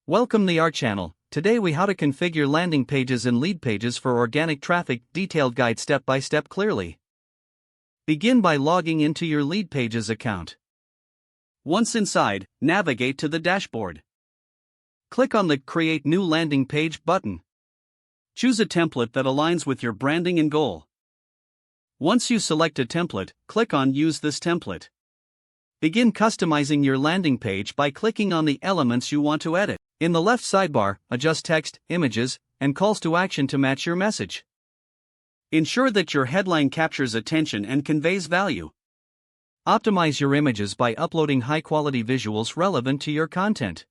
Welcome to our channel. Today we how to configure landing pages and lead pages for organic traffic, detailed guide step by step clearly. Begin by logging into your Leadpages account. Once inside, navigate to the dashboard. Click on the Create New Landing Page button. Choose a template that aligns with your branding and goal. Once you select a template, click on Use this template. Begin customizing your landing page by clicking on the elements you want to edit. In the left sidebar, adjust text, images, and calls to action to match your message. Ensure that your headline captures attention and conveys value. Optimize your images by uploading high-quality visuals relevant to your content.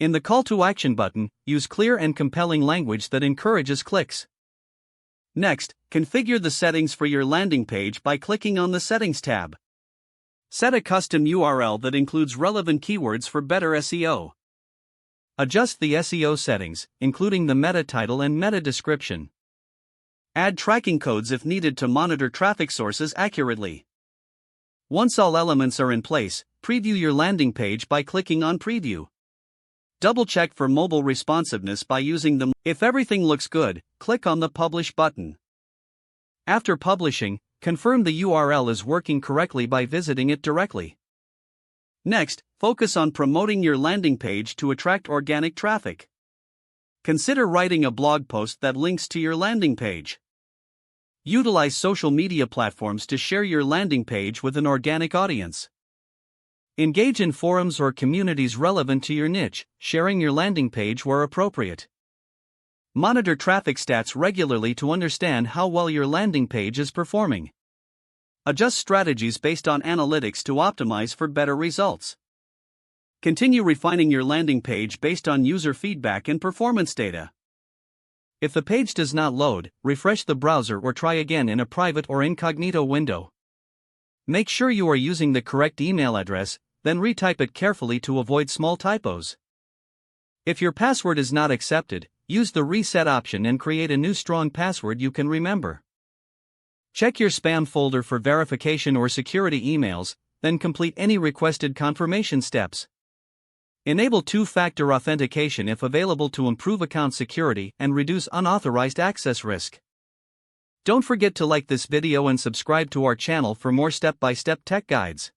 In the Call to Action button, use clear and compelling language that encourages clicks. Next, configure the settings for your landing page by clicking on the Settings tab. Set a custom URL that includes relevant keywords for better SEO. Adjust the SEO settings, including the meta title and meta description. Add tracking codes if needed to monitor traffic sources accurately. Once all elements are in place, preview your landing page by clicking on Preview. Double-check for mobile responsiveness by using the If everything looks good, click on the Publish button. After publishing, confirm the URL is working correctly by visiting it directly. Next, focus on promoting your landing page to attract organic traffic. Consider writing a blog post that links to your landing page. Utilize social media platforms to share your landing page with an organic audience. Engage in forums or communities relevant to your niche, sharing your landing page where appropriate. Monitor traffic stats regularly to understand how well your landing page is performing. Adjust strategies based on analytics to optimize for better results. Continue refining your landing page based on user feedback and performance data. If the page does not load, refresh the browser or try again in a private or incognito window. Make sure you are using the correct email address, then retype it carefully to avoid small typos. If your password is not accepted, use the reset option and create a new strong password you can remember. Check your spam folder for verification or security emails, then complete any requested confirmation steps. Enable two-factor authentication if available to improve account security and reduce unauthorized access risk. Don't forget to like this video and subscribe to our channel for more step-by-step tech guides.